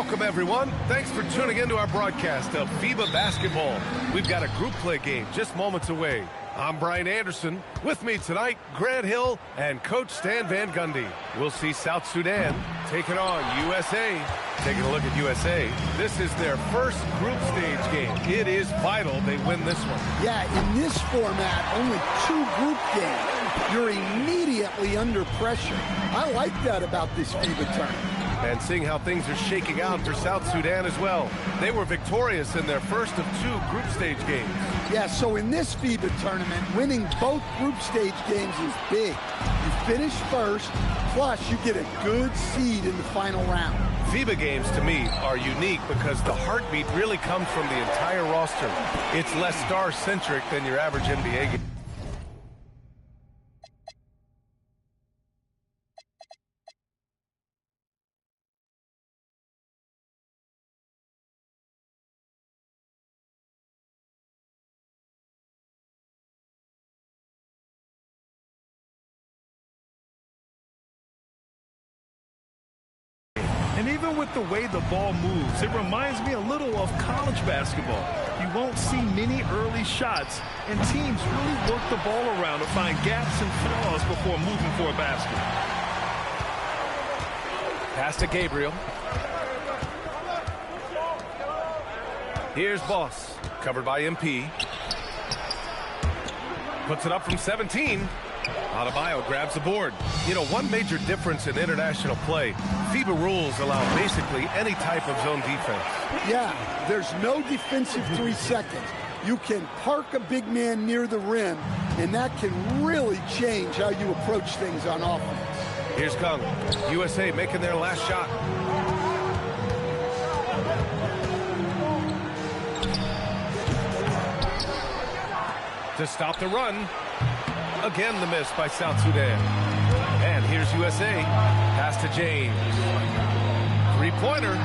Welcome, everyone. Thanks for tuning into our broadcast of FIBA basketball. We've got a group play game just moments away. I'm Brian Anderson. With me tonight, Grant Hill and Coach Stan Van Gundy. We'll see South Sudan taking on USA. Taking a look at USA, this is their first group stage game. It is vital they win this one. Yeah, in this format, only 2 group games. You're immediately under pressure. I like that about this FIBA tournament. And seeing how things are shaking out for South Sudan as well. They were victorious in their first of 2 group stage games. Yeah, so in this FIBA tournament, winning both group stage games is big. You finish first, plus you get a good seed in the final round. FIBA games, to me, are unique because the heartbeat really comes from the entire roster. It's less star-centric than your average NBA game. And even with the way the ball moves, it reminds me a little of college basketball. You won't see many early shots, and teams really work the ball around to find gaps and flaws before moving for a basket. Pass to Gabriel. Here's Boss, covered by MP. Puts it up from 17. Adebayo grabs the board. You know, one major difference in international play, FIBA rules allow basically any type of zone defense. Yeah, there's no defensive 3 seconds. You can park a big man near the rim, and that can really change how you approach things on offense. Here's Kung. USA making their last shot. To stop the run. Again, the miss by South Sudan. And here's USA. Pass to James. 3-pointer.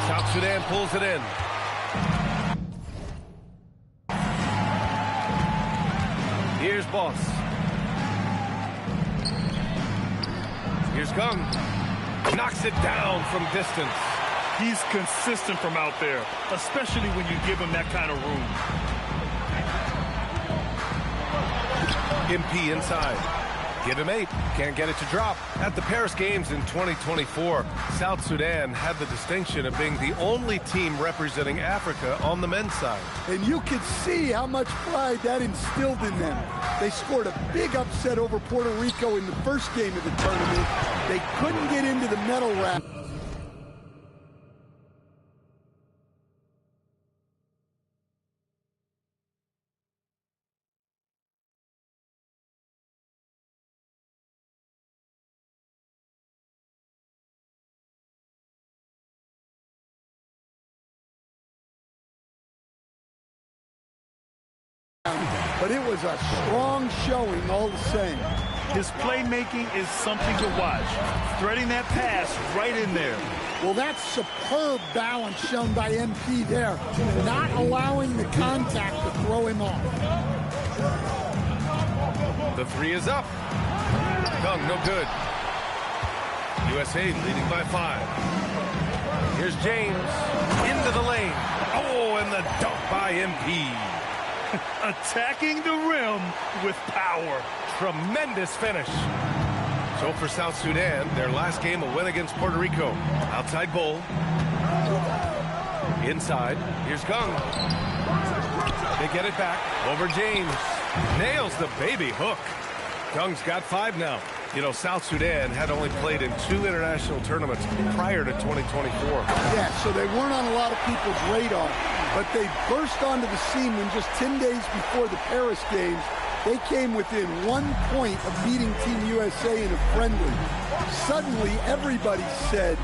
South Sudan pulls it in. Here's Boss. Here's Kung. Knocks it down from distance. He's consistent from out there, especially when you give him that kind of room. MP inside. Give him 8. Can't get it to drop. At the Paris Games in 2024, South Sudan had the distinction of being the only team representing Africa on the men's side. And you could see how much pride that instilled in them. They scored a big upset over Puerto Rico in the first game of the tournament. They couldn't get into the medal round. But it was a strong showing all the same. His playmaking is something to watch. Threading that pass right in there. Well, that's superb balance shown by MP there. Not allowing the contact to throw him off. The 3 is up. Kung, no good. USA leading by 5. Here's James. Into the lane. Oh, and the dunk by MP. Attacking the rim with power. Tremendous finish. So for South Sudan, their last game, a win against Puerto Rico. Outside Bull. Inside. Here's Kung. They get it back. Over James. Nails the baby hook. Kung's got 5 now. You know, South Sudan had only played in 2 international tournaments prior to 2024. Yeah, so they weren't on a lot of people's radar. But they burst onto the scene when just 10 days before the Paris Games, they came within 1 point of beating Team USA in a friendly. Suddenly, everybody said,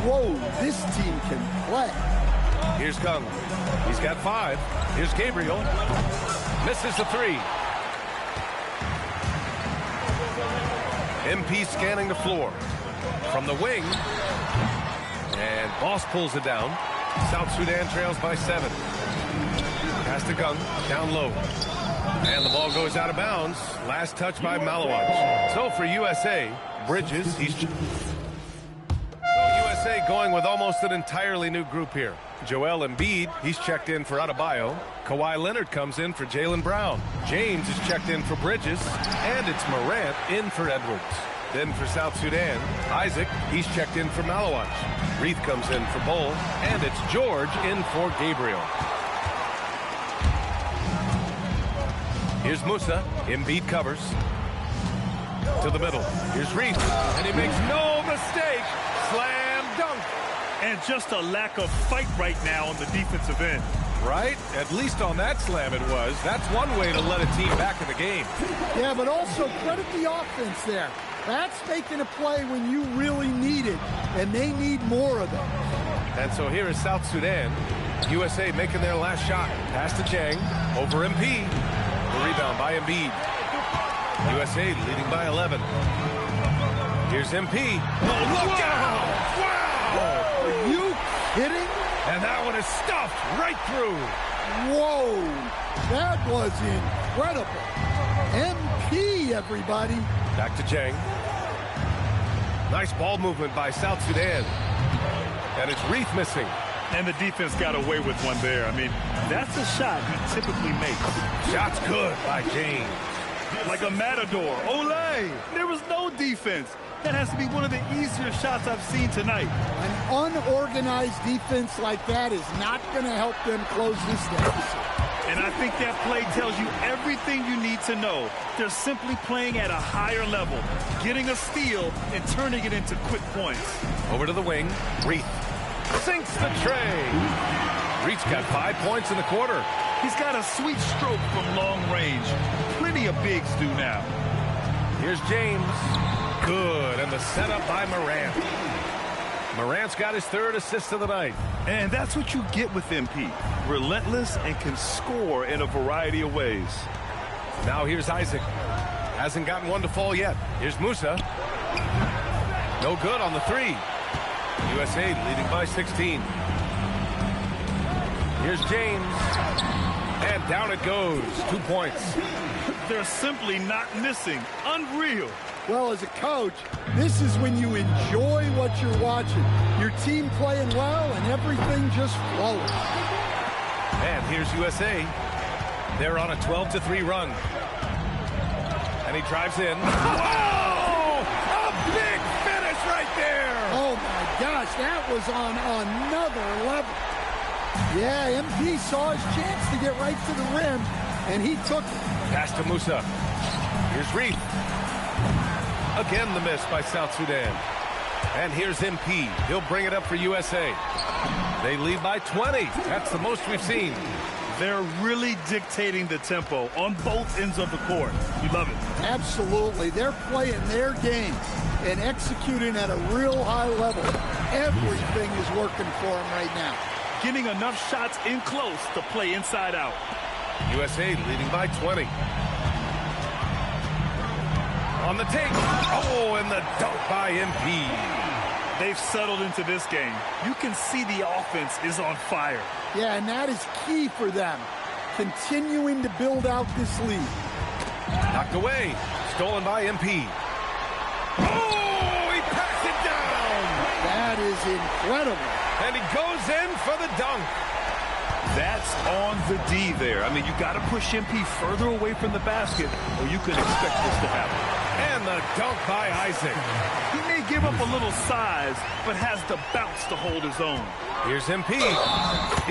whoa, this team can play. Here's Kung. He's got 5. Here's Gabriel. Misses the 3. MP scanning the floor. From the wing. And Boss pulls it down. South Sudan trails by 7. Pass to Kung, down low. And the ball goes out of bounds. Last touch by Malawaj. So for USA, Bridges, he's... So USA USA going with almost an entirely new group here. Joel Embiid, he's checked in for Adebayo. Kawhi Leonard comes in for Jaylen Brown. James is checked in for Bridges. And it's Morant in for Edwards. Then for South Sudan, Isaac, he's checked in for Malawach. Reith comes in for Bull. And it's George in for Gabriel. Here's Musa. Embiid covers. To the middle. Here's Reith. And he makes no mistake. Slam dunk. And just a lack of fight right now on the defensive end. Right? At least on that slam it was. That's one way to let a team back in the game. Yeah, but also credit the offense there. That's making a play when you really need it, and they need more of them. And so here is South Sudan. USA making their last shot. Pass to Chang. Over MP. The rebound by Embiid. USA leading by 11. Here's MP. Oh, look out! Wow! Are you kidding? And that one is stuffed right through. Whoa! That was incredible. MP, everybody. Back to Chang. Nice ball movement by South Sudan. And it's Reith missing. And the defense got away with one there. I mean, that's a shot he typically makes. Shot's good by James. Like a matador. Olay! There was no defense. That has to be one of the easier shots I've seen tonight. An unorganized defense like that is not going to help them close this deficit. And I think that play tells you everything you need to know. They're simply playing at a higher level, getting a steal and turning it into quick points. Over to the wing. Reith sinks the tray. Reith's got 5 points in the quarter. He's got a sweet stroke from long range. Plenty of bigs do now. Here's James. Good. And the setup by Morant. Morant's got his 3rd assist of the night. And that's what you get with MP. Relentless and can score in a variety of ways. Now here's Isaac. Hasn't gotten one to fall yet. Here's Musa. No good on the 3. USA leading by 16. Here's James. And down it goes. 2 points. They're simply not missing. Unreal. Well, as a coach, this is when you enjoy what you're watching. Your team playing well and everything just flows. And here's USA. They're on a 12-3 run. And he drives in. Oh! A big finish right there! Oh, my gosh, that was on another level. Yeah, MP saw his chance to get right to the rim, and he took it. Pass to Musa. Here's Reith. Again the miss by South Sudan. And here's MP. He'll bring it up for USA. They lead by 20. That's the most we've seen. They're really dictating the tempo on both ends of the court. You love it. Absolutely. They're playing their game and executing at a real high level. Everything is working for them right now. Getting enough shots in close to play inside out. USA leading by 20. On the take. Oh, and the dunk by MP. They've settled into this game. You can see the offense is on fire. Yeah, and that is key for them. Continuing to build out this lead. Knocked away. Stolen by MP. Oh, he passed it down. That is incredible. And he goes in for the dunk. That's on the D there. I mean, you got to push MP further away from the basket, or you can expect this to happen. And the dunk by Isaac. He may give up a little size, but has the bounce to hold his own. Here's MP.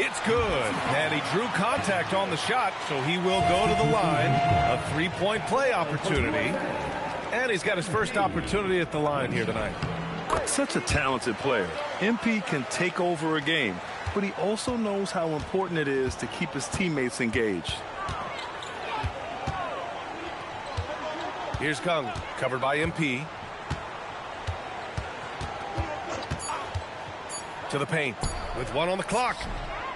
It's good. And he drew contact on the shot, so he will go to the line. A 3-point play opportunity. And he's got his first opportunity at the line here tonight. Such a talented player. MP can take over a game, but he also knows how important it is to keep his teammates engaged. Here's Kung, covered by MP. To the paint, with 1 on the clock.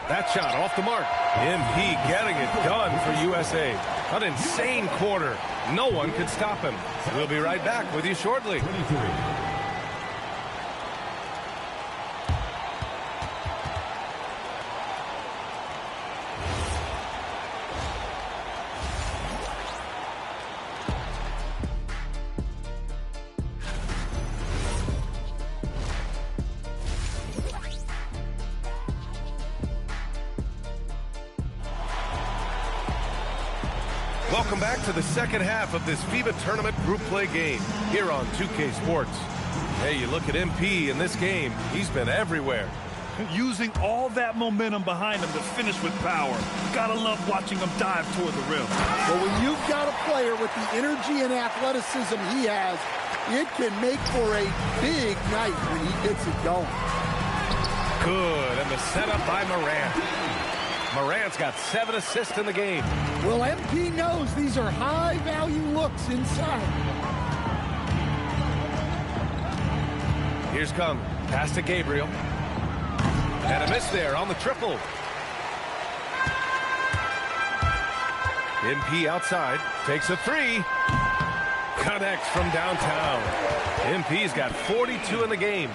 That shot off the mark. MP getting it done for USA. An insane quarter. No one could stop him. We'll be right back with you shortly. Welcome back to the second half of this FIBA tournament group play game here on 2K Sports. Hey, you look at MP in this game, he's been everywhere. Using all that momentum behind him to finish with power. Gotta love watching him dive toward the rim. Well, when you've got a player with the energy and athleticism he has, it can make for a big night when he gets it going. Good, and the setup by Morant. Morant's got 7 assists in the game. Well, MP knows these are high-value looks inside. Here's Kung. Pass to Gabriel. And a miss there on the triple. MP outside. Takes a 3. Connects from downtown. MP's got 42 in the game.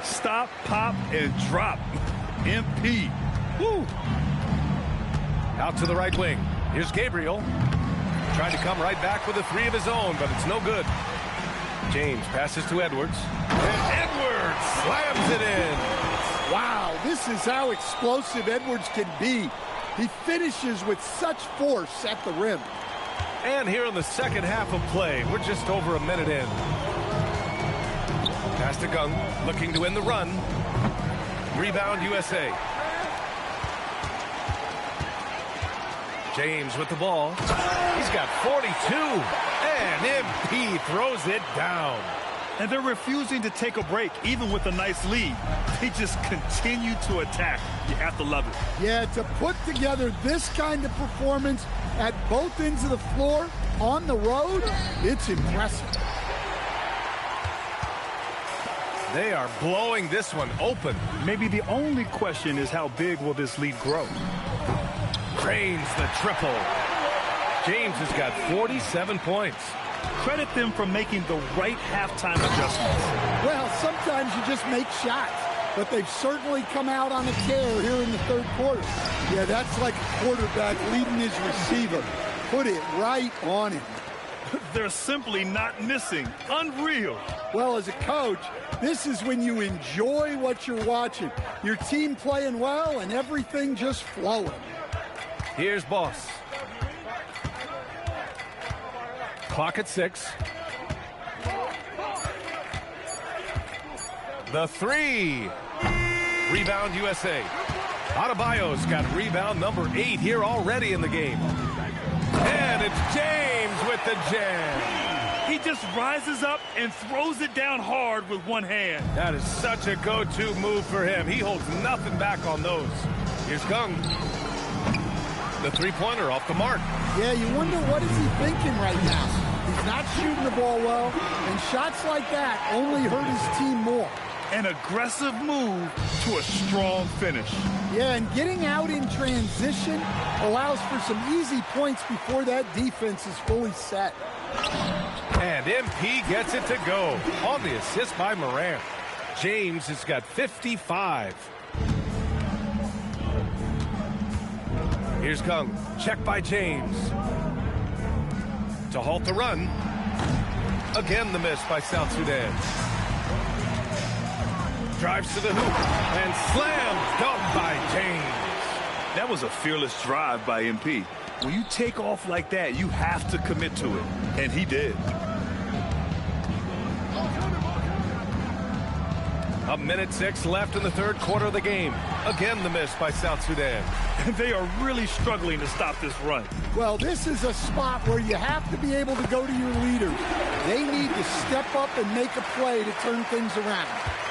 Stop, pop, and drop. MP. Woo! Out to the right wing. Here's Gabriel. Trying to come right back with a 3 of his own, but it's no good. James passes to Edwards. And Edwards slams it in. Wow, this is how explosive Edwards can be. He finishes with such force at the rim. And here in the second half of play, we're just over a minute in. Pass to Gung, looking to win the run. Rebound USA. James with the ball. He's got 42. And MP throws it down. And they're refusing to take a break, even with a nice lead. They just continue to attack. You have to love it. Yeah, to put together this kind of performance at both ends of the floor on the road, it's impressive. They are blowing this one open. Maybe the only question is how big will this lead grow? Cranes the triple. James has got 47 points. Credit them for making the right halftime adjustments. Well, sometimes you just make shots, but they've certainly come out on a tear here in the third quarter. Yeah, that's like a quarterback leading his receiver. Put it right on him. They're simply not missing. Unreal. Well, as a coach, this is when you enjoy what you're watching. Your team playing well and everything just flowing. Here's Boss. Clock at 6. The 3. Rebound USA. Adebayo's got rebound number 8 here already in the game. And it's James with the jam. He just rises up and throws it down hard with one hand. That is such a go-to move for him. He holds nothing back on those. Here's Kung. The three-pointer off the mark. Yeah, you wonder what is he thinking right now. He's not shooting the ball well, and shots like that only hurt his team more. An aggressive move to a strong finish. Yeah, and getting out in transition allows for some easy points before that defense is fully set. And MP gets it to go on the assist by Morant. James has got 55. Here's Kung. Check by James. To halt the run. Again the miss by South Sudan. Drives to the hoop and slams dunk by James. That was a fearless drive by MP. When you take off like that, you have to commit to it. And he did. A minute 6 left in the third quarter of the game. Again the miss by South Sudan. And they are really struggling to stop this run. Well, this is a spot where you have to be able to go to your leaders. They need to step up and make a play to turn things around.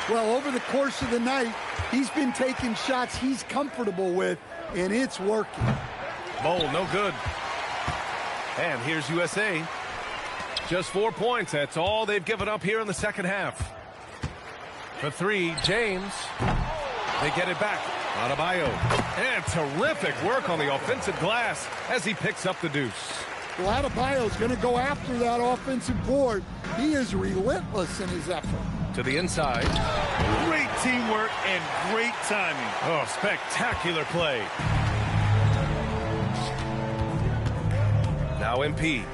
Well, over the course of the night, he's been taking shots he's comfortable with, and it's working. Bowl, no good. And here's USA. Just 4 points. That's all they've given up here in the second half. For 3, James. They get it back. Adebayo. And terrific work on the offensive glass as he picks up the deuce. Well, Adebayo's going to go after that offensive board. He is relentless in his effort. To the inside. Great teamwork and great timing. Oh, spectacular play. Now MP.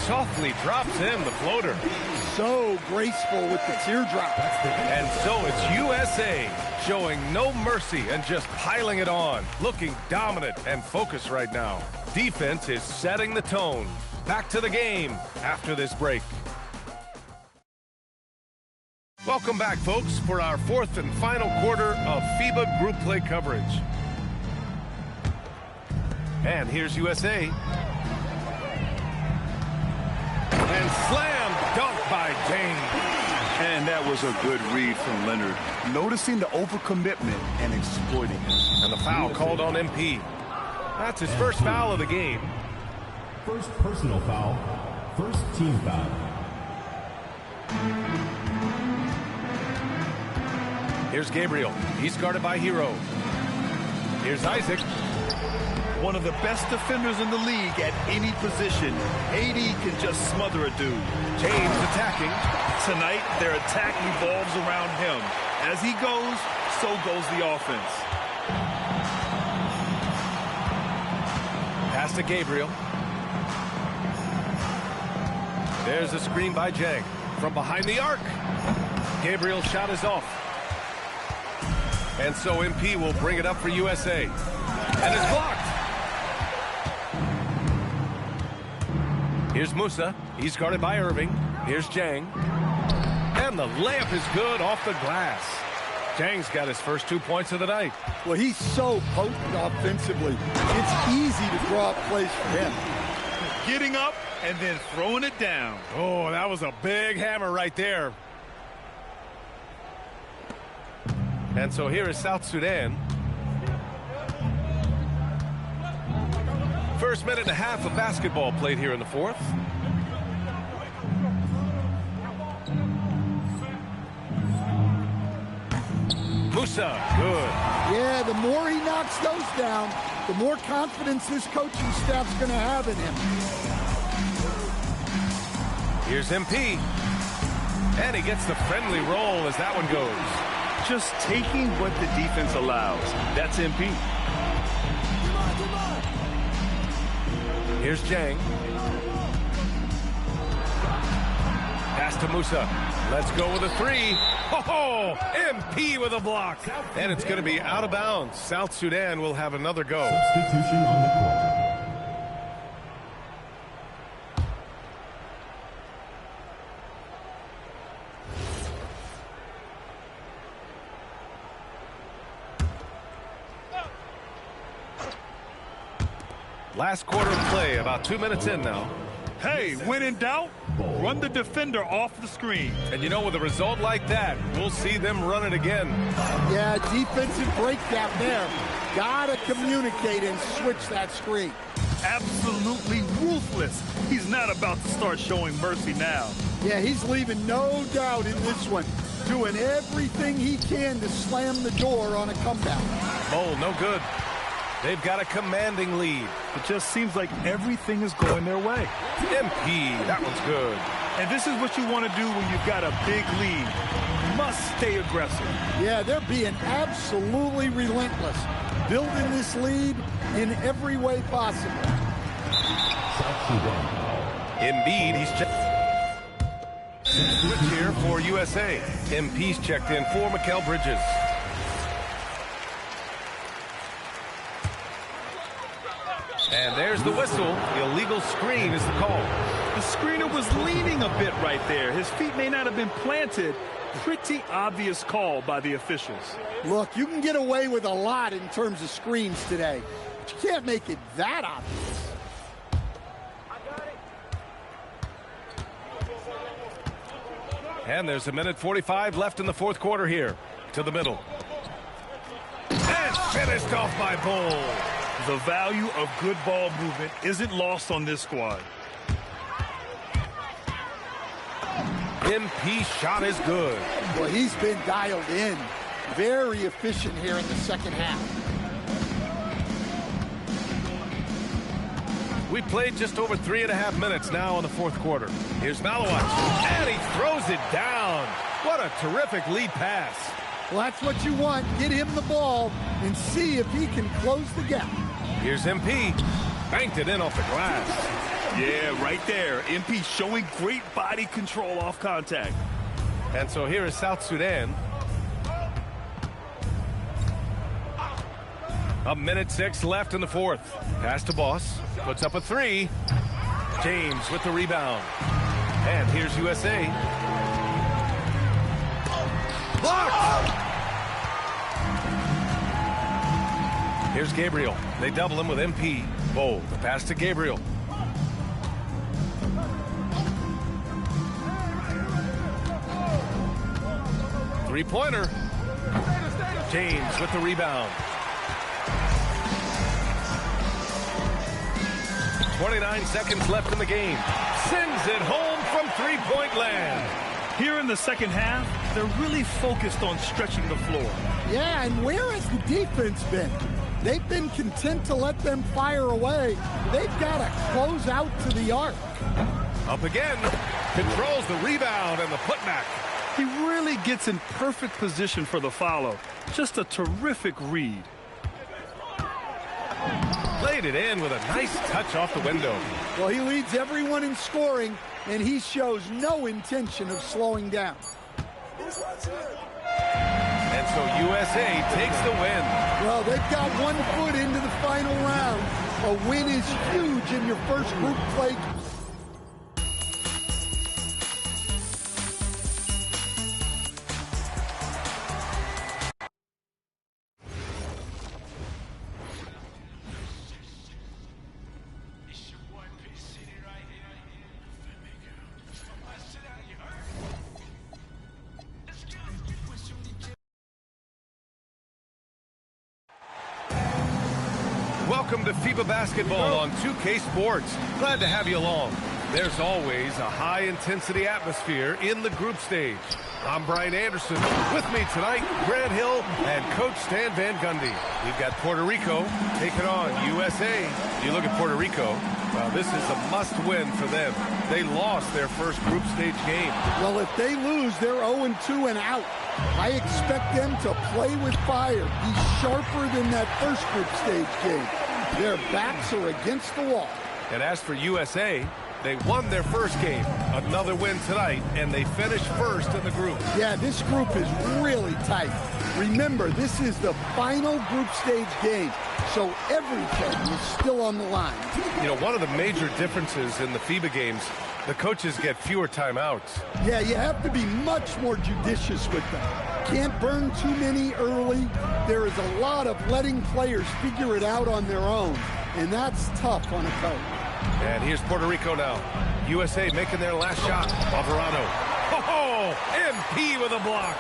softly drops in the floater. So graceful with the teardrop. And so it's USA showing no mercy and just piling it on. Looking dominant and focused right now. Defense is setting the tone. Back to the game after this break. Welcome back, folks, for our fourth and final quarter of FIBA group play coverage. And here's USA. And slam dunk by James. And that was a good read from Leonard. Noticing the overcommitment and exploiting it. And the foul called on MP. That's his first foul of the game. First personal foul. First team foul. Here's Gabriel. He's guarded by Hero. Here's Isaac. One of the best defenders in the league at any position. AD can just smother a dude. James attacking. Tonight, their attack revolves around him. As he goes, so goes the offense. Pass to Gabriel. There's a screen by Jang. From behind the arc. Gabriel's shot is off. And so MP will bring it up for USA. And it's blocked. Here's Musa. He's guarded by Irving. Here's Jang. And the layup is good off the glass. Jang's got his first 2 points of the night. Well, he's so potent offensively. It's easy to draw up plays for him. Getting up and then throwing it down. Oh, that was a big hammer right there. And so here is South Sudan. First minute and a half of basketball played here in the fourth. Musa, good. Yeah, the more he knocks those down, the more confidence this coaching staff's going to have in him. Here's MP. And he gets the friendly roll as that one goes. Just taking what the defense allows. That's MP. Here's Jang. Pass to Musa. Let's go with a three. Oh, MP with a block. And it's going to be out of bounds. South Sudan will have another go. Substitution on the court. Last quarter of play, about 2 minutes in now. Hey, when in doubt, run the defender off the screen. And you know, with a result like that, we'll see them run it again. Yeah, defensive breakdown there. Gotta communicate and switch that screen. Absolutely ruthless. He's not about to start showing mercy now. Yeah, he's leaving no doubt in this one. Doing everything he can to slam the door on a comeback. Bowl, no good. They've got a commanding lead. It just seems like everything is going their way. MP, that one's good. And this is what you want to do when you've got a big lead. You must stay aggressive. Yeah, they're being absolutely relentless. Building this lead in every way possible. Embiid, he's checked. Switch here for USA. MP's checked in for Mikal Bridges. And there's the whistle. The illegal screen is the call. The screener was leaning a bit right there. His feet may not have been planted. Pretty obvious call by the officials. Look, you can get away with a lot in terms of screens today, but you can't make it that obvious. And there's a minute 45 left in the fourth quarter here. To the middle. And finished off by Bull. The value of good ball movement isn't lost on this squad. MP shot is good. Well, he's been dialed in. Very efficient here in the second half. We played just over 3.5 minutes now in the fourth quarter. Here's Malawat, and he throws it down. What a terrific lead pass. Well, that's what you want. Get him the ball and see if he can close the gap. Here's MP. Banked it in off the glass. Yeah, right there. MP showing great body control off contact. And so here is South Sudan. A minute 6 left in the fourth. Pass to Boss. Puts up a 3. James with the rebound. And here's USA. Blocked! Here's Gabriel. They double him with MP. Bold. The pass to Gabriel. Three-pointer. James with the rebound. 29 seconds left in the game. Sends it home from three-point land. Here in the second half, they're really focused on stretching the floor. Yeah, and where has the defense been? They've been content to let them fire away. They've got to close out to the arc. Up again. Controls the rebound and the putback. He really gets in perfect position for the follow. Just a terrific read. Played it in with a nice touch off the window. Well, he leads everyone in scoring, and he shows no intention of slowing down. And so USA takes the win. Well, they've got 1 foot into the final round. A win is huge in your first group play. Welcome to FIBA Basketball on 2K Sports. Glad to have you along. There's always a high-intensity atmosphere in the group stage. I'm Brian Anderson. With me tonight, Grant Hill and Coach Stan Van Gundy. We've got Puerto Rico taking on USA. You look at Puerto Rico, this is a must-win for them. They lost their first group stage game. Well, if they lose, they're 0-2 and out. I expect them to play with fire, be sharper than that first group stage game. Their backs are against the wall. And as for USA, they won their first game. Another win tonight, and they finished first in the group. Yeah, this group is really tight. Remember, this is the final group stage game, so everything is still on the line. You know, one of the major differences in the FIBA games, the coaches get fewer timeouts. Yeah, you have to be much more judicious with them. Can't burn too many early. There is a lot of letting players figure it out on their own, and that's tough on a coach. And here's Puerto Rico now. USA making their last shot. Alvarado. Oh, MP with a block.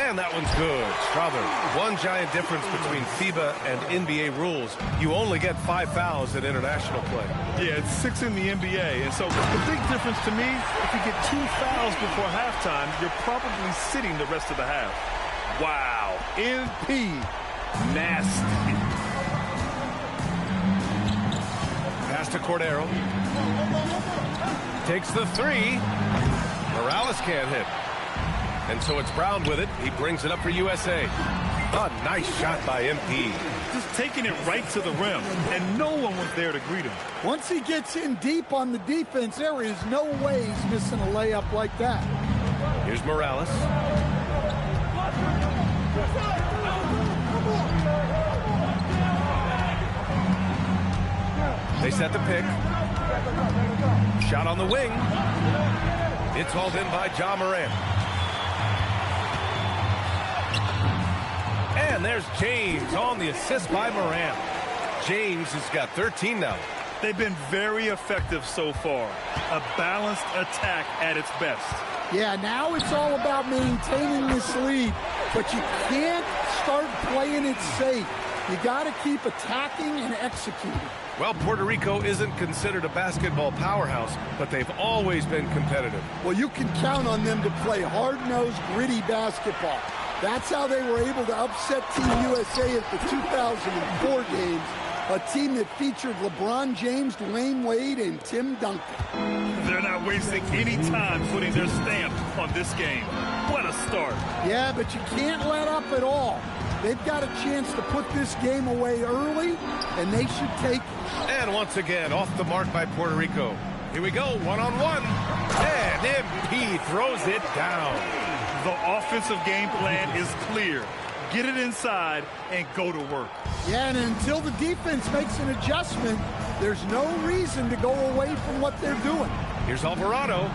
And that one's good. Strother. One giant difference between FIBA and NBA rules. You only get 5 fouls in international play. Yeah, it's 6 in the NBA. And so the big difference to me, if you get 2 fouls before halftime, you're probably sitting the rest of the half. Wow. MP. Nasty. Pass to Cordero. Takes the 3. Morales can't hit. And so it's Brown with it. He brings it up for USA. A nice shot by MP. Just taking it right to the rim, and no one was there to greet him. Once he gets in deep on the defense, there is no way he's missing a layup like that. Here's Morales. They set the pick. Shot on the wing. It's hauled in by Ja Morant. And there's James on the assist by Morant. James has got 13 now. They've been very effective so far. A balanced attack at its best. Yeah, now it's all about maintaining this lead, but you can't start playing it safe. You got to keep attacking and executing. Well, Puerto Rico isn't considered a basketball powerhouse, but they've always been competitive. Well, you can count on them to play hard-nosed, gritty basketball. That's how they were able to upset Team USA at the 2004 games, a team that featured LeBron James, Dwayne Wade, and Tim Duncan. They're not wasting any time putting their stamp on this game. What a start. Yeah, but you can't let up at all. They've got a chance to put this game away early, and they should take it. And once again, off the mark by Puerto Rico. Here we go, one-on-one. And MP throws it down. The offensive game plan is clear. Get it inside and go to work. Yeah, and until the defense makes an adjustment, there's no reason to go away from what they're doing. Here's Alvarado.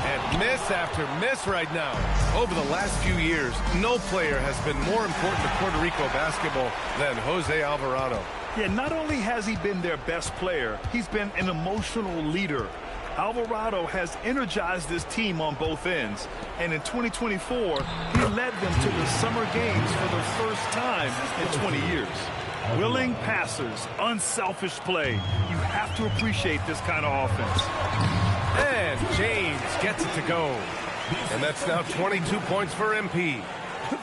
And miss after miss right now. Over the last few years, no player has been more important to Puerto Rico basketball than Jose Alvarado. Yeah, not only has he been their best player, he's been an emotional leader. Alvarado has energized this team on both ends. And in 2024, he led them to the summer games for the first time in 20 years. Willing passers, unselfish play. You have to appreciate this kind of offense. And James gets it to go. And that's now 22 points for MP.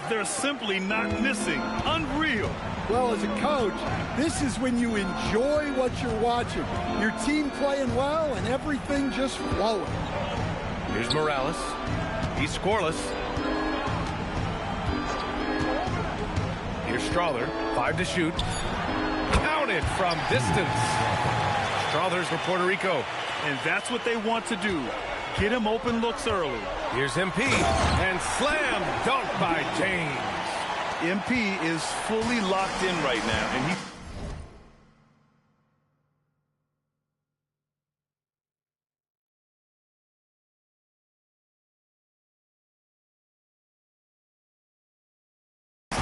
They're simply not missing. Unreal. Well, as a coach, this is when you enjoy what you're watching. Your team playing well and everything just flowing. Here's Morales. He's scoreless. Here's Strawther. 5 to shoot. Counted from distance. Strawther's for Puerto Rico. And that's what they want to do. Get him open looks early. Here's MP. And slam dunk by James. MP is fully locked in right now, and he's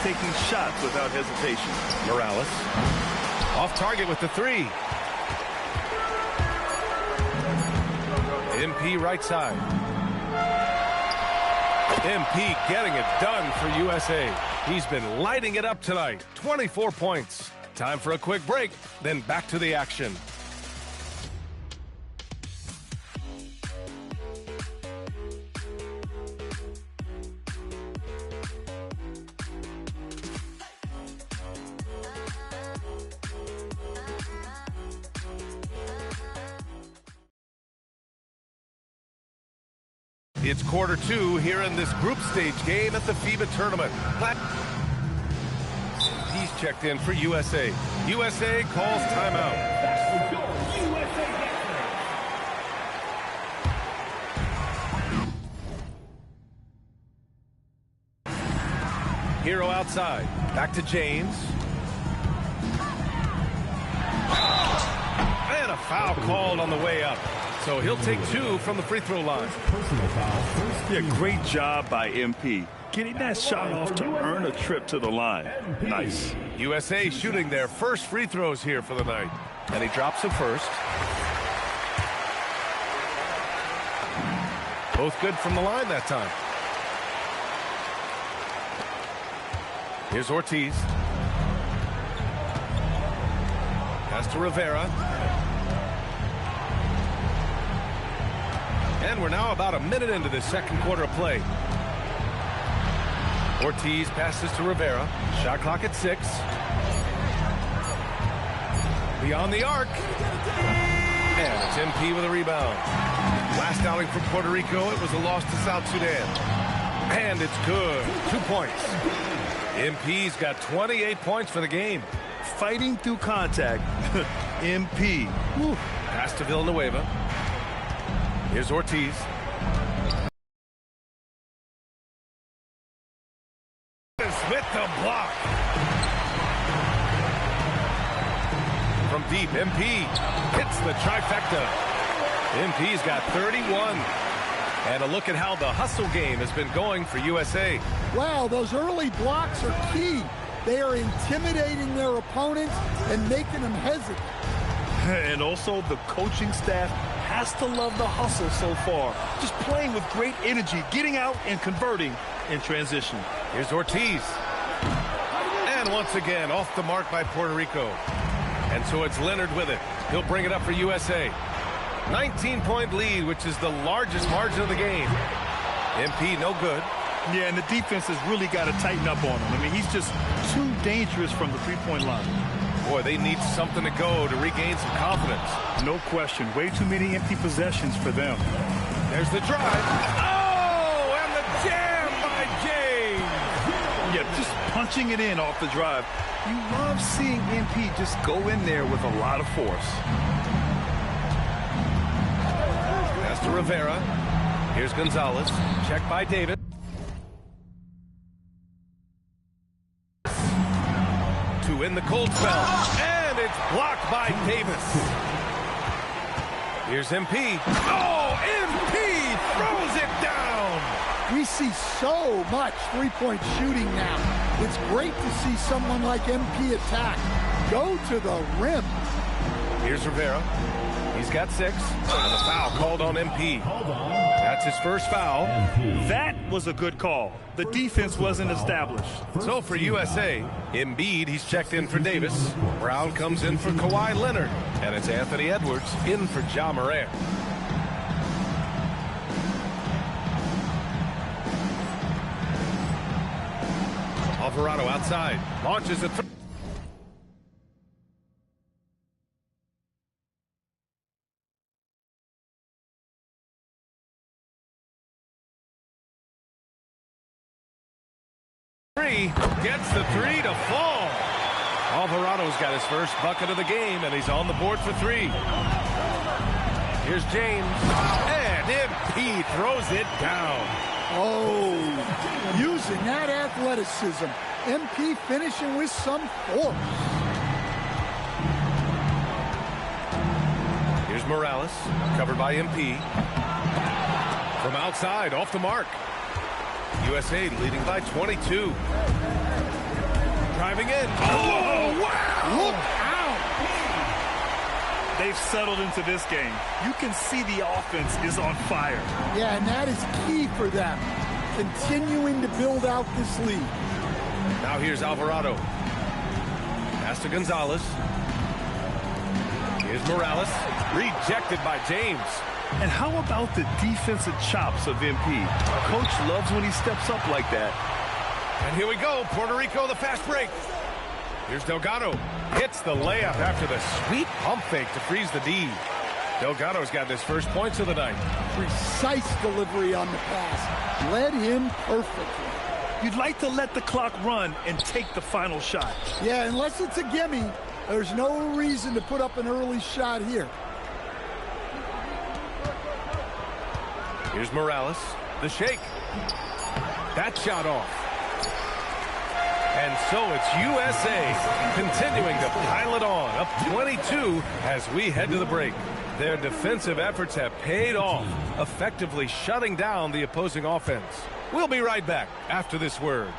taking shots without hesitation. Morales. Off target with the 3. MP right side. MP getting it done for USA. He's been lighting it up tonight. 24 points. Time for a quick break, then back to the action. It's quarter 2 here in this group stage game at the FIBA tournament. He's checked in for USA. USA calls timeout. Hero outside. Back to James. And a foul called on the way up. So he'll take 2 from the free throw line. Yeah, great job by MP. Getting that shot off to earn a trip to the line. Nice. USA shooting their first free throws here for the night. And he drops it first. Both good from the line that time. Here's Ortiz. Pass to Rivera. And we're now about a minute into the second quarter of play. Ortiz passes to Rivera. Shot clock at 6. Beyond the arc. And it's MP with a rebound. Last outing for Puerto Rico, it was a loss to South Sudan. And it's good. 2 points. MP's got 28 points for the game. Fighting through contact. MP. Whew. Pass to Villanueva. Here's Ortiz. Smith the block. From deep, MP hits the trifecta. MP's got 31. And a look at how the hustle game has been going for USA. Wow, those early blocks are key. They are intimidating their opponents and making them hesitate. And also the coaching staff has to love the hustle so far. Just playing with great energy, getting out and converting in transition. Here's Ortiz. And once again, off the mark by Puerto Rico. And so it's Leonard with it. He'll bring it up for USA. 19-point lead, which is the largest margin of the game. MP no good. Yeah, and the defense has really got to tighten up on him. I mean, he's just too dangerous from the three-point line. Boy, they need something to go to regain some confidence. No question. Way too many empty possessions for them. There's the drive. Oh, and the jam by James. Yeah, just punching it in off the drive. You love seeing MP just go in there with a lot of force. Pass to Rivera. Here's Gonzalez. Check by Davis. To in the cold spell. And it's blocked by Davis. Here's MP. Oh, MP throws it down. We see so much three-point shooting now. It's great to see someone like MP attack. Go to the rim. Here's Rivera. He's got 6. And a foul called on MP. That's his first foul. That was a good call. The defense wasn't established. So for USA, Embiid, he's checked in for Davis. Brown comes in for Kawhi Leonard. And it's Anthony Edwards in for Ja Morant. Alvarado outside. Launches it. Gets the 3 to fall. Alvarado's got his first bucket of the game, and he's on the board for 3. Here's James. And MP throws it down. Oh, using that athleticism. MP finishing with some force. Here's Morales, covered by MP. From outside, off the mark. USA leading by 22. Driving in. Oh, wow! Look out! They've settled into this game. You can see the offense is on fire. Yeah, and that is key for them. Continuing to build out this lead. Now here's Alvarado. Pass to Gonzalez. Here's Morales. Rejected by James. And how about the defensive chops of MP? Coach loves when he steps up like that. And here we go. Puerto Rico, the fast break. Here's Delgado. Hits the layup after the sweet pump fake to freeze the D. Delgado's got his first points of the night. Precise delivery on the pass. Led him perfectly. You'd like to let the clock run and take the final shot. Yeah, unless it's a gimme, there's no reason to put up an early shot here. Here's Morales. The shake. That shot off. And so it's USA continuing to pile it on, up 22 as we head to the break. Their defensive efforts have paid off, effectively shutting down the opposing offense. We'll be right back after this word.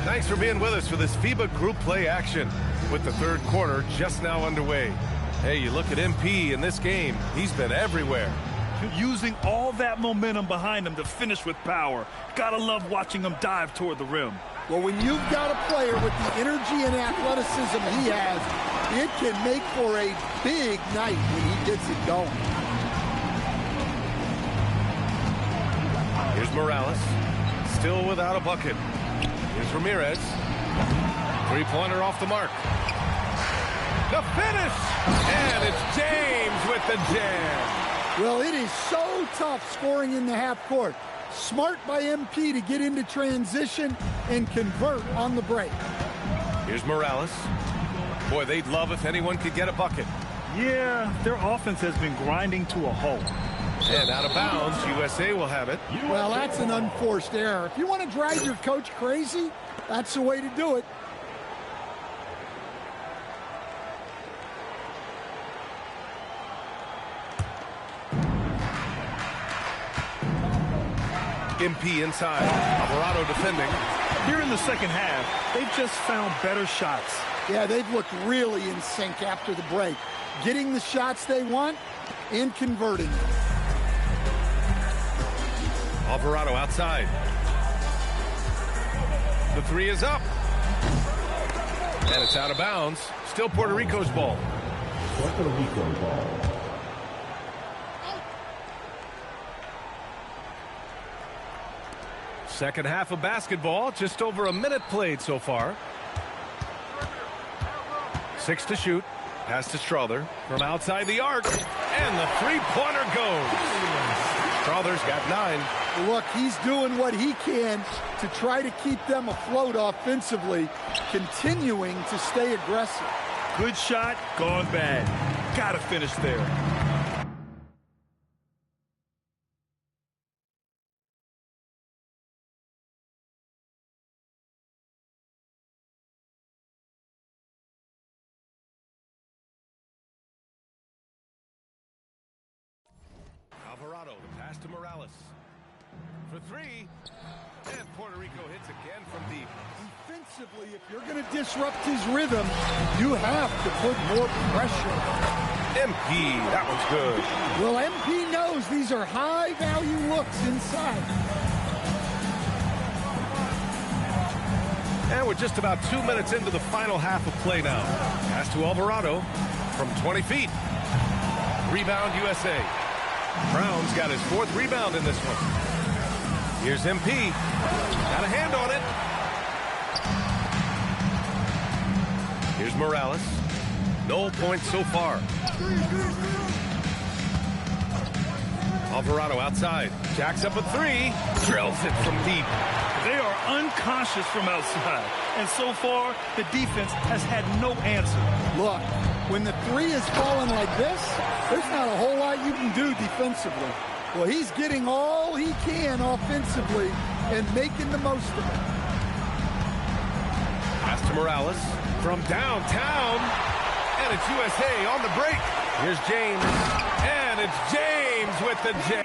Thanks for being with us for this FIBA group play action with the third quarter just now underway. Hey, you look at MP in this game, he's been everywhere. Using all that momentum behind him to finish with power. Gotta love watching him dive toward the rim. Well, when you've got a player with the energy and athleticism he has, it can make for a big night when he gets it going. Here's Morales, still without a bucket. Here's Ramirez. Three-pointer off the mark. The finish! And it's James with the jam. Well, it is so tough scoring in the half court. Smart by MP to get into transition and convert on the break. Here's Morales. Boy, they'd love if anyone could get a bucket. Yeah, their offense has been grinding to a halt. And out of bounds, USA will have it. Well, that's an unforced error. If you want to drive your coach crazy, that's the way to do it. MP inside. Alvarado defending. Here in the second half, they've just found better shots. Yeah, they've looked really in sync after the break. Getting the shots they want and converting them. Alvarado outside. The three is up. And it's out of bounds. Still Puerto Rico's ball. Puerto Rico ball. Second half of basketball, just over a minute played so far. 6 to shoot. Pass to Strother from outside the arc. And the three-pointer goes. Strother's got 9. Look, he's doing what he can to try to keep them afloat offensively, continuing to stay aggressive. Good shot, gone bad. Gotta finish there. Alvarado, the pass to Morales. For 3. And Puerto Rico hits again from deep. Defensively, if you're going to disrupt his rhythm, you have to put more pressure. MP, that one's good. Well, MP knows these are high-value looks inside. And we're just about 2 minutes into the final half of play now. Pass to Alvarado from 20 feet. Rebound USA. Brown's got his 4th rebound in this one. Here's MP. Got a hand on it. Here's Morales. No points so far. Alvarado outside. Jacks up a 3. Drills it from deep. They are unconscious from outside. And so far, the defense has had no answer. Look, when the 3 is falling like this, there's not a whole lot you can do defensively. Well, he's getting all he can offensively and making the most of it. Pass to Morales from downtown. And it's USA on the break. Here's James. And it's James with the jam.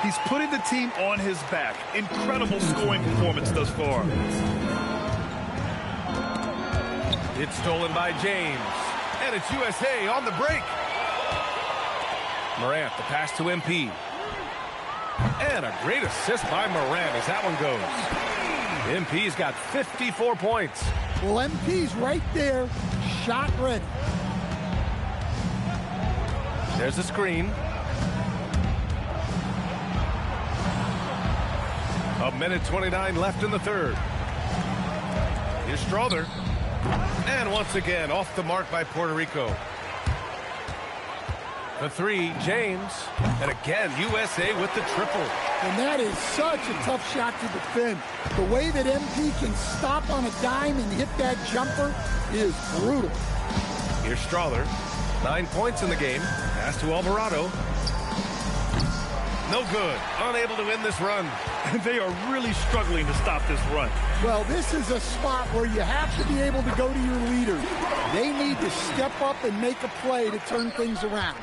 He's putting the team on his back. Incredible scoring performance thus far. It's stolen by James. And it's USA on the break. Morant, the pass to MP. And a great assist by Morant as that one goes. MP's got 54 points. Well, MP's right there, shot ready. There's a screen. A minute 29 left in the third. Here's Strother. And once again, off the mark by Puerto Rico. The 3, James. And again, USA with the triple. And that is such a tough shot to defend. The way that MP can stop on a dime and hit that jumper is brutal. Here's Strother. 9 points in the game. Pass to Alvarado. No good. Unable to win this run. They are really struggling to stop this run. Well, this is a spot where you have to be able to go to your leaders. They need to step up and make a play to turn things around.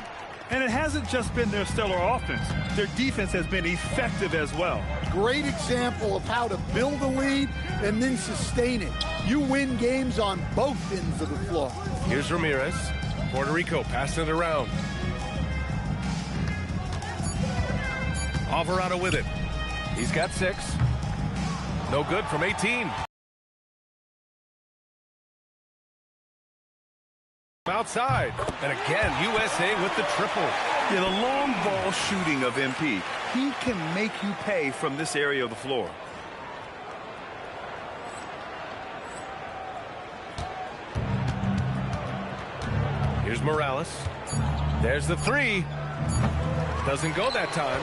And it hasn't just been their stellar offense. Their defense has been effective as well. Great example of how to build a lead and then sustain it. You win games on both ends of the floor. Here's Ramirez. Puerto Rico passing it around. Alvarado with it. He's got 6. No good from 18. Outside. And again, USA with the triple. Yeah, the long ball shooting of MP. He can make you pay from this area of the floor. Here's Morales. There's the 3. Doesn't go that time.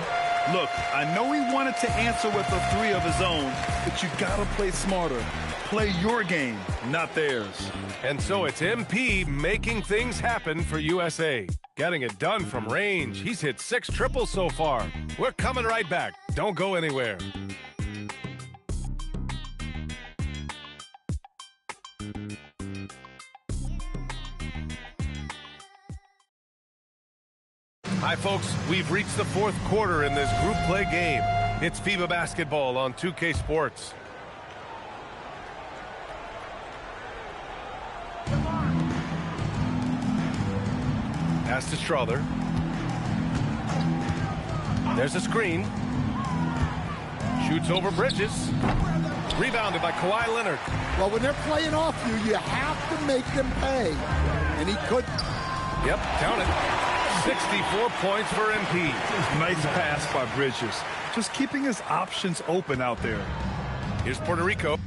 Look, I know he wanted to answer with a 3 of his own, but you gotta play smarter. Play your game, not theirs. And so it's MP making things happen for USA. Getting it done from range. He's hit 6 triples so far. We're coming right back. Don't go anywhere. Hi, folks. We've reached the 4th quarter in this group play game. It's FIBA basketball on 2K Sports. Pass to Strother. There's a screen. Shoots over Bridges. Rebounded by Kawhi Leonard. Well, when they're playing off you, you have to make them pay. And he couldn't. Yep, count it. 64 points for MP. Nice pass by Bridges. Just keeping his options open out there. Here's Puerto Rico.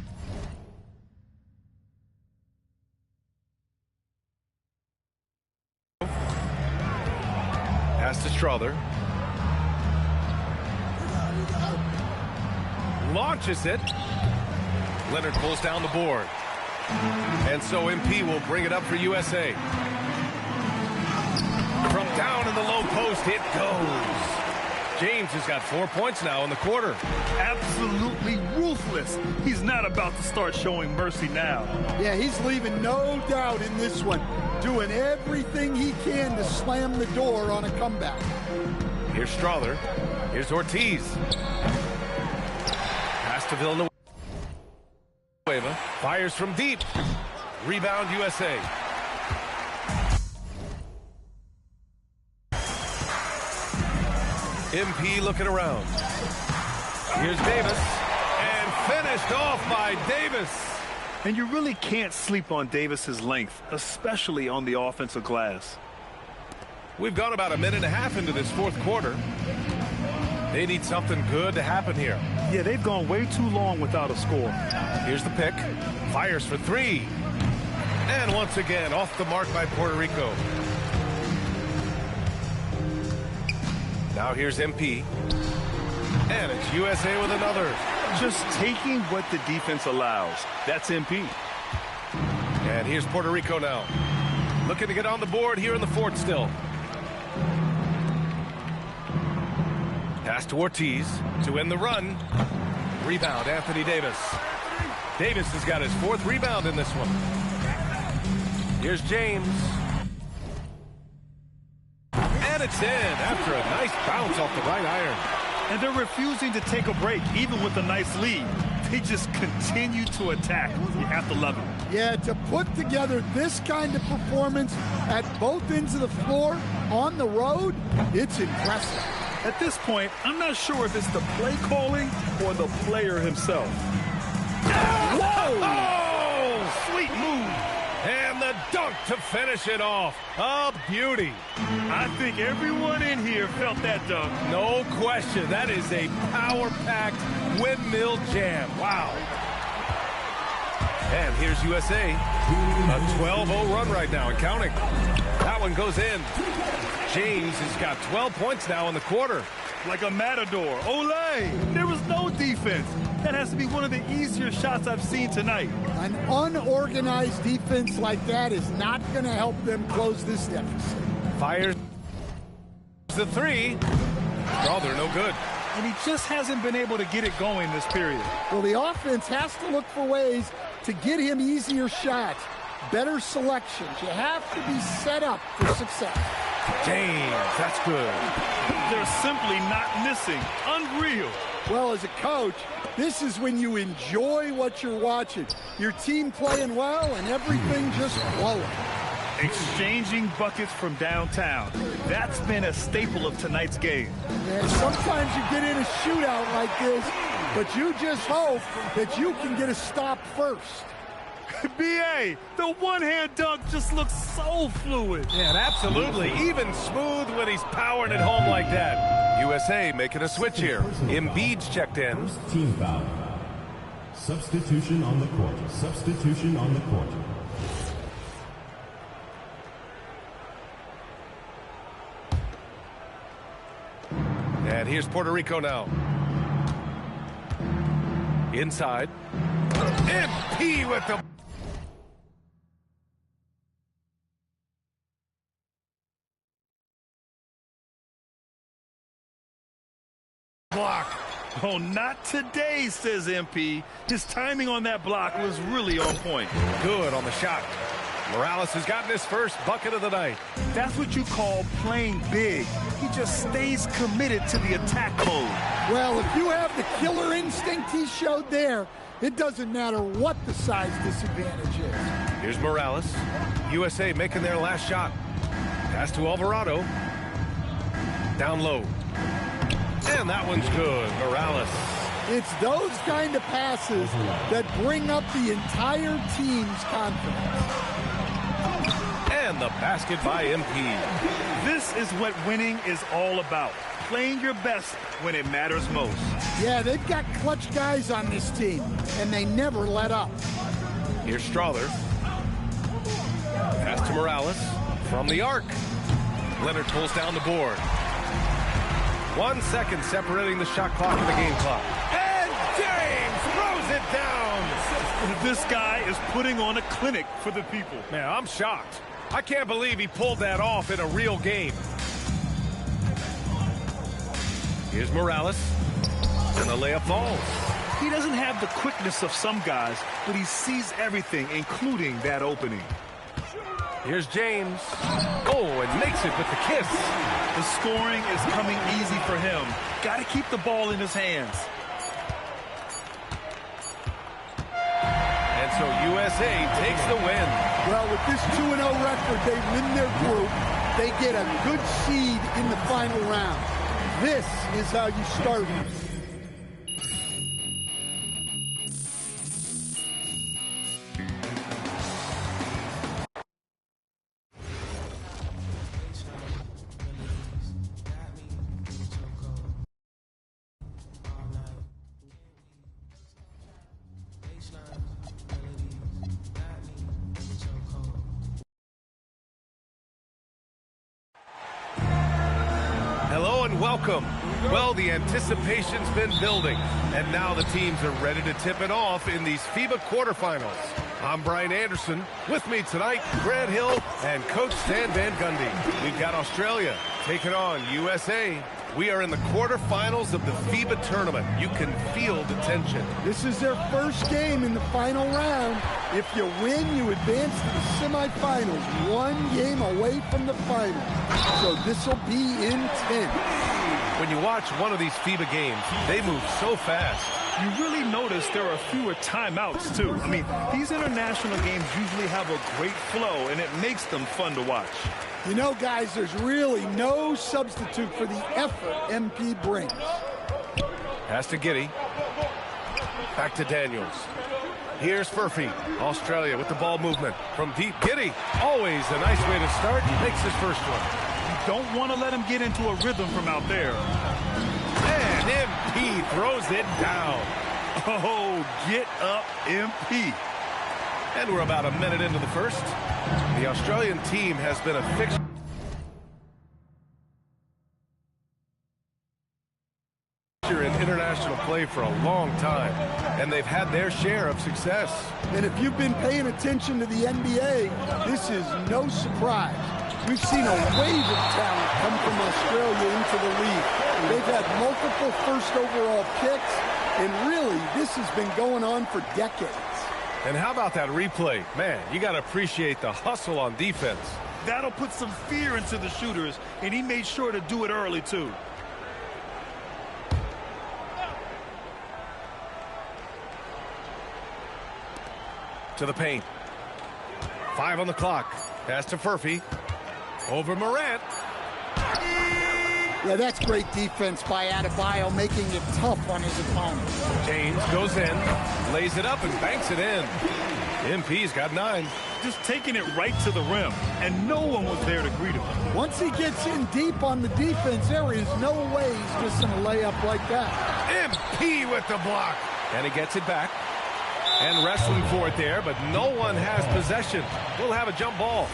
Pass to Strother. Launches it. Leonard pulls down the board. And so MP will bring it up for USA. From down in the low post, it goes. James has got 4 points now in the quarter. Absolutely ruthless. He's not about to start showing mercy now. Yeah, he's leaving no doubt in this one. Doing everything he can to slam the door on a comeback. Here's Strother. Here's Ortiz. Pass to Villanueva. Fires from deep. Rebound USA. MP looking around. Here's Davis. And finished off by Davis. And you really can't sleep on Davis's length, especially on the offensive glass. We've gone about a minute and a half into this fourth quarter. They need something good to happen here. Yeah, they've gone way too long without a score. Here's the pick. Fires for three. And once again, off the mark by Puerto Rico. Now here's MP. And it's USA with another. Just taking what the defense allows. That's MP. And here's Puerto Rico now. Looking to get on the board here in the fourth still. Pass to Ortiz to end the run. Rebound, Anthony Davis. Davis has got his fourth rebound in this one. Here's James. And it's in after a nice bounce off the right iron. And they're refusing to take a break, even with a nice lead. They just continue to attack. You have to love it. Yeah, to put together this kind of performance at both ends of the floor on the road, it's impressive. At this point, I'm not sure if it's the play calling or the player himself. Whoa! Oh, sweet move. And the dunk to finish it off. A beauty. I think everyone in here felt that dunk. No question. That is a power-packed windmill jam. Wow. And here's USA. A 12-0 run right now and counting. That one goes in. James has got 12 points now in the quarter. Like a matador. Olé! There was no defense. That has to be one of the easier shots I've seen tonight. An unorganized defense like that is not going to help them close this deficit. Fires the three. Oh, they're no good. And he just hasn't been able to get it going this period. Well, the offense has to look for ways to get him easier shots, better selections. You have to be set up for success. James, that's good. They're simply not missing. Unreal. Well, as a coach, this is when you enjoy what you're watching. Your team playing well and everything just flowing. Exchanging buckets from downtown. That's been a staple of tonight's game. And sometimes you get in a shootout like this, but you just hope that you can get a stop first. B.A., the one-hand dunk just looks so fluid. Yeah, absolutely. Even smooth when he's powering it home like that. USA making a switch here. Embiid's checked in. First team foul. Substitution on the court. Substitution on the court. And here's Puerto Rico now. Inside. MP with the block. Oh, not today, says MP. His timing on that block was really on point. Good on the shot. Morales has gotten his first bucket of the night. That's what you call playing big. He just stays committed to the attack mode. Well, if you have the killer instinct he showed there, it doesn't matter what the size disadvantage is. Here's Morales. USA making their last shot. Pass to Alvarado. Down low. And that one's good. Morales. It's those kind of passes that bring up the entire team's confidence. And the basket by MP. This is what winning is all about. Playing your best when it matters most. Yeah, they've got clutch guys on this team, and they never let up. Here's Strother. Pass to Morales from the arc. Leonard pulls down the board. 1 second separating the shot clock and the game clock. And James throws it down. This guy is putting on a clinic for the people. Man, I'm shocked. I can't believe he pulled that off in a real game. Here's Morales. And the layup falls. He doesn't have the quickness of some guys, but he sees everything, including that opening. Here's James. Oh, and makes it with the kiss. The scoring is coming easy for him. Got to keep the ball in his hands. And so USA takes the win. Well, with this 2-0 record, they win their group. They get a good seed in the final round. This is how you start. Hello and welcome. Well, the anticipation's been building, and now the teams are ready to tip it off in these FIBA quarterfinals. I'm Brian Anderson. With me tonight, Grant Hill and Coach Stan Van Gundy. We've got Australia taking on USA. We are in the quarterfinals of the FIBA tournament. You can feel the tension. This is their first game in the final round. If you win, you advance to the semifinals. One game away from the final. So this will be intense. When you watch one of these FIBA games, they move so fast. You really notice there are fewer timeouts, too. I mean, these international games usually have a great flow, and it makes them fun to watch. You know, guys, there's really no substitute for the effort MP brings. Pass to Giddey. Back to Daniels. Here's Furphy. Australia with the ball movement from deep. Giddey, always a nice way to start. He makes his first one. You don't want to let him get into a rhythm from out there. And MP throws it down. Oh, get up, MP. And we're about a minute into the first. The Australian team has been a fixture in international play for a long time, and they've had their share of success. And if you've been paying attention to the NBA, this is no surprise. We've seen a wave of talent come from Australia into the league. They've had multiple first overall picks, and really, this has been going on for decades. And how about that replay? Man, you got to appreciate the hustle on defense. That'll put some fear into the shooters, and he made sure to do it early, too. To the paint. 5 on the clock. Pass to Furphy. Over Morant. Yeah, that's great defense by Adebayo, making it tough on his opponent. James goes in, lays it up, and banks it in. MP's got 9. Just taking it right to the rim, and no one was there to greet him. Once he gets in deep on the defense, there is no way he's missing a layup like that. MP with the block. And he gets it back. And wrestling for it there, but no one has possession. We'll have a jump ball.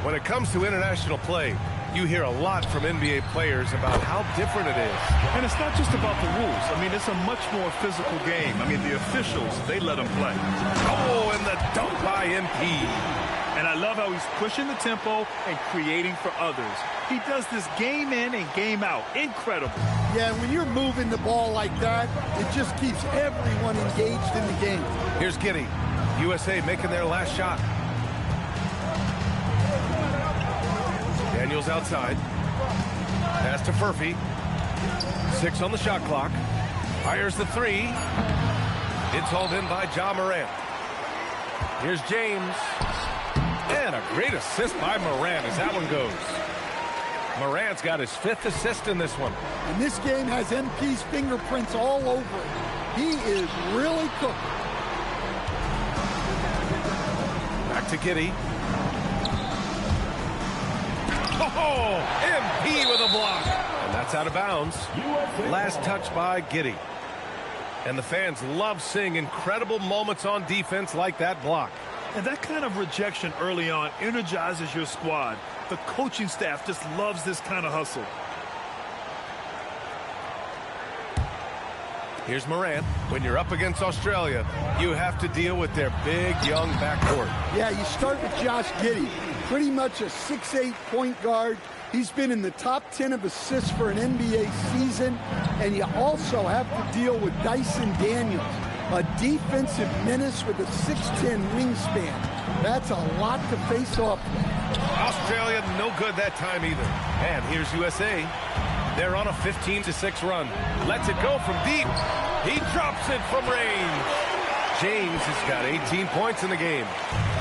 When it comes to international play, you hear a lot from NBA players about how different it is. And it's not just about the rules. I mean, it's a much more physical game. I mean, the officials, they let them play. Oh, and the dunk by MP. And I love how he's pushing the tempo and creating for others. He does this game in and game out. Incredible. Yeah, when you're moving the ball like that, it just keeps everyone engaged in the game. Here's Giddey. USA making their last shot. Daniels outside. Pass to Furphy. 6 on the shot clock. Fires the 3. It's hauled in by Ja Morant. Here's James. And a great assist by Moran as that one goes. Moran's got his 5th assist in this one. And this game has MP's fingerprints all over it. He is really cooking. Back to Giddey. Oh, MP with a block. And that's out of bounds. Last touch by Giddey. And the fans love seeing incredible moments on defense like that block. And that kind of rejection early on energizes your squad. The coaching staff just loves this kind of hustle. Here's Moran. When you're up against Australia, you have to deal with their big, young backcourt. Yeah, you start with Josh Giddey, pretty much a 6'8" point guard. He's been in the top 10 of assists for an NBA season. And you also have to deal with Dyson Daniels, a defensive menace with a 6'10" wingspan. That's a lot to face off with. Australia no good that time either. And here's USA. They're on a 15-6 run. Lets it go from deep. He drops it from range. James has got 18 points in the game.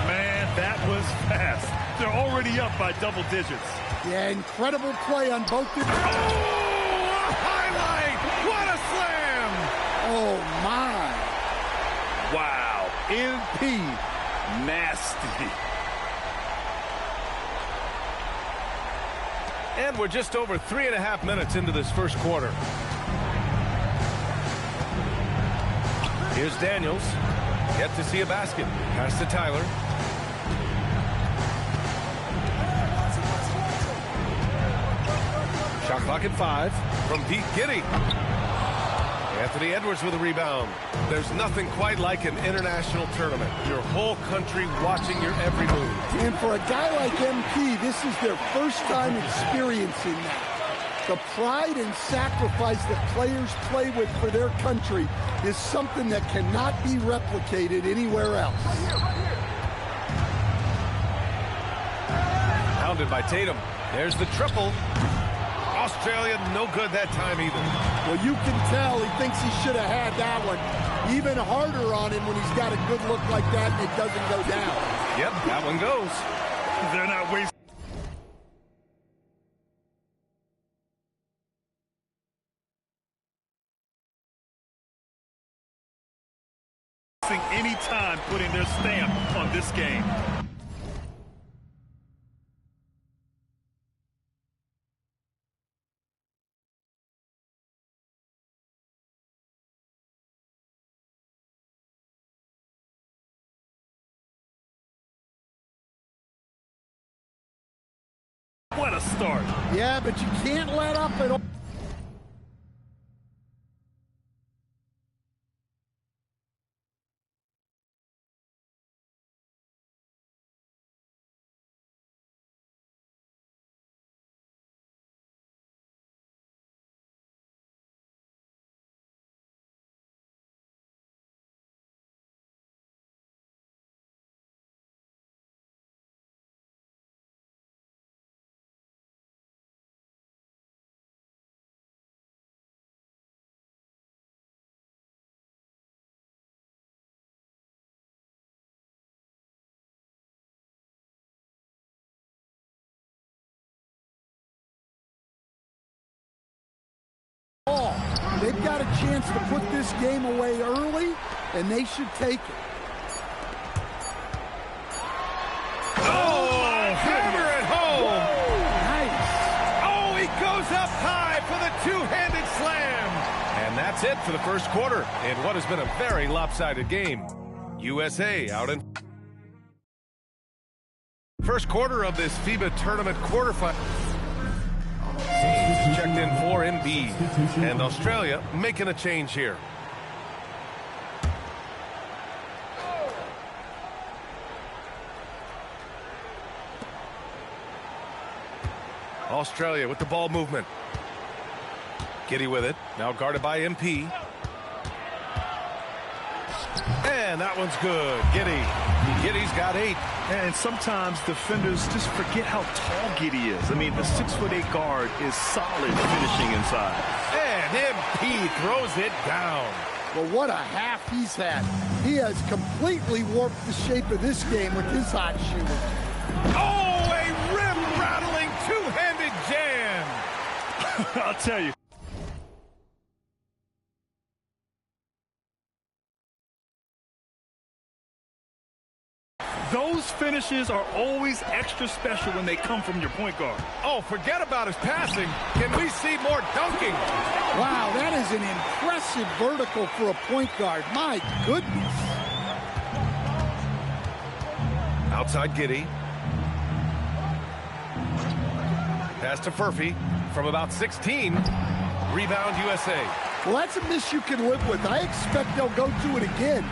Man, that was fast. They're already up by double digits. Yeah, incredible play on both the... Oh, a highlight! What a slam! Oh, my. Wow, MP, nasty. And we're just over 3.5 minutes into this first quarter. Here's Daniels. Yet to see a basket. Pass to Tyler. Shot clock at 5 from Pete Giddey. Anthony Edwards with a rebound. There's nothing quite like an international tournament. Your whole country watching your every move. And for a guy like MP, this is their first time experiencing that. The pride and sacrifice that players play with for their country is something that cannot be replicated anywhere else. Pounded by Tatum. There's the triple. Australia no good that time either. Well, you can tell he thinks he should have had that one. Even harder on him when he's got a good look like that and it doesn't go down. Yep, that one goes. They're not wasting any time putting their stamp on this game. What a start. Yeah, but you can't let up at all. They've got a chance to put this game away early, and they should take it. Oh, hammer at home. Nice. Oh, he goes up high for the two-handed slam. And that's it for the first quarter in what has been a very lopsided game. USA out in first quarter of this FIBA tournament quarterfinal. Checked in for Embiid, and Australia making a change here. Australia with the ball movement. Giddey with it, now guarded by MP. And that one's good. Giddey's got 8. And sometimes defenders just forget how tall Giddey is. I mean, the 6'8" guard is solid finishing inside. And MP throws it down. Well, what a half he's had. He has completely warped the shape of this game with his hot shooting. Oh, a rim-rattling two-handed jam. I'll tell you. Those finishes are always extra special when they come from your point guard. Oh, forget about his passing. Can we see more dunking? Wow, that is an impressive vertical for a point guard. My goodness. Outside Giddey. Pass to Furphy from about 16. Rebound USA. Well, that's a miss you can live with. I expect they'll go to it again,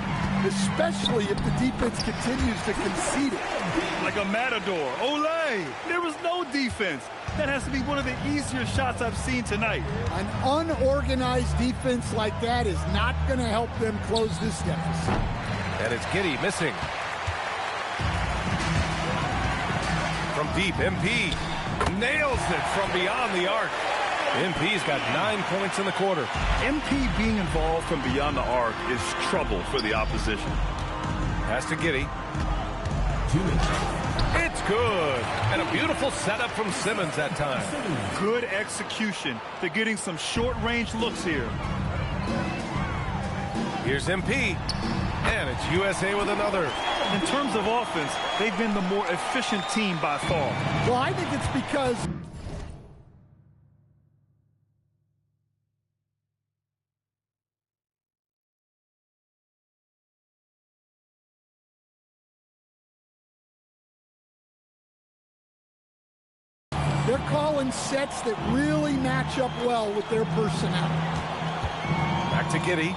especially if the defense continues to concede it. Like a matador. Olay! There was no defense. That has to be one of the easier shots I've seen tonight. An unorganized defense like that is not going to help them close this deficit. And it's Giddey missing. From deep, MP nails it from beyond the arc. MP's got 9 points in the quarter. MP being involved from beyond the arc is trouble for the opposition. Pass to Giddey. It's good. And a beautiful setup from Simmons that time. Good execution. They're getting some short-range looks here. Here's MP. And it's USA with another. In terms of offense, they've been the more efficient team by far. Well, I think it's because they're calling sets that really match up well with their personnel. Back to Giddey.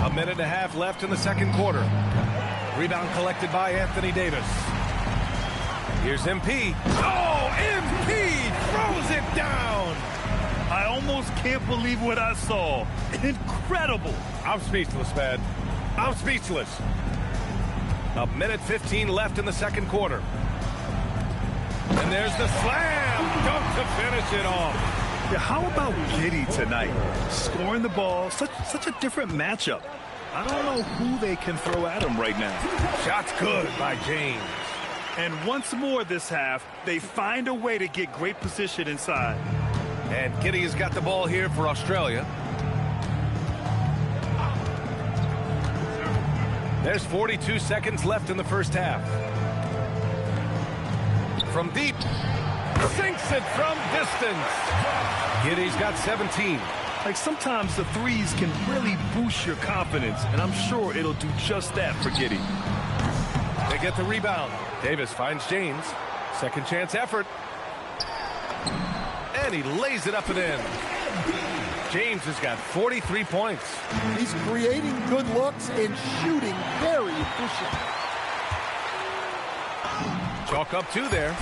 A minute and a half left in the second quarter. Rebound collected by Anthony Davis. Here's MP. Oh, MP throws it down. I almost can't believe what I saw. Incredible. I'm speechless, man. I'm speechless. A minute 15 left in the second quarter. And there's the slam dunk to finish it off. Yeah, how about Giddey tonight? Scoring the ball, such a different matchup. I don't know who they can throw at him right now. Shot's good by James. And once more this half, they find a way to get great position inside. And Giddey has got the ball here for Australia. There's 42 seconds left in the first half. From deep. Sinks it from distance. Giddey's got 17. Like sometimes the threes can really boost your confidence, and I'm sure it'll do just that for Giddey. They get the rebound. Davis finds James. Second chance effort. And he lays it up and in. James has got 43 points. He's creating good looks and shooting very efficient. Chalk up 2 there.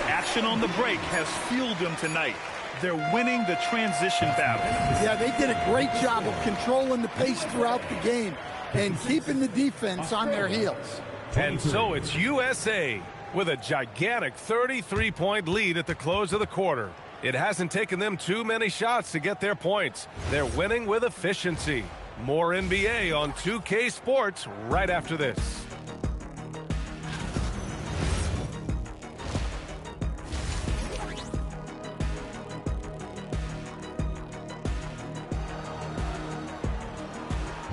Action on the break has fueled them tonight. They're winning the transition battle. Yeah, they did a great job of controlling the pace throughout the game and keeping the defense on their heels. And so it's USA with a gigantic 33-point lead at the close of the quarter. It hasn't taken them too many shots to get their points. They're winning with efficiency. More NBA on 2K Sports right after this.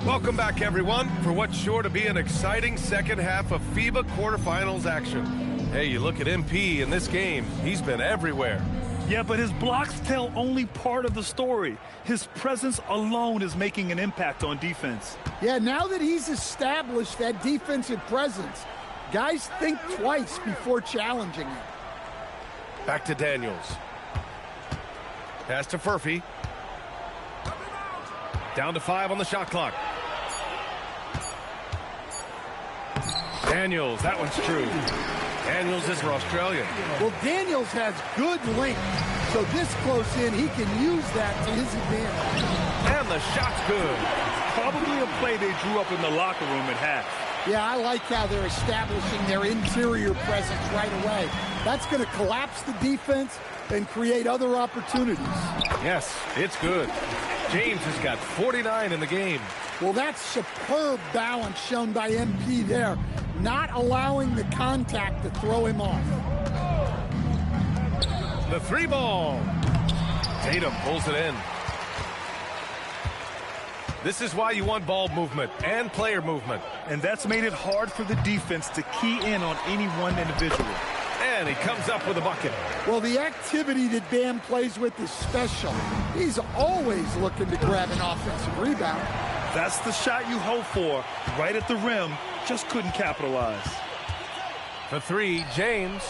Welcome back, everyone, for what's sure to be an exciting second half of FIBA quarterfinals action. Hey, you look at MP in this game, he's been everywhere. Yeah, but his blocks tell only part of the story. His presence alone is making an impact on defense. Yeah, now that he's established that defensive presence, guys think twice before challenging him. Back to Daniels. Pass to Furphy. Down to 5 on the shot clock. Daniels, that one's true. Daniels is for Australia. Well, Daniels has good length, so this close in, he can use that to his advantage. And the shot's good. Probably a play they drew up in the locker room at half. Yeah, I like how they're establishing their interior presence right away. That's going to collapse the defense and create other opportunities. Yes, it's good. James has got 49 in the game. Well, that's superb balance shown by MP there, not allowing the contact to throw him off. The 3 ball. Tatum pulls it in. This is why you want ball movement and player movement. And that's made it hard for the defense to key in on any one individual. And he comes up with a bucket. Well, the activity that Bam plays with is special. He's always looking to grab an offensive rebound. That's the shot you hope for, right at the rim, just couldn't capitalize. For 3, James.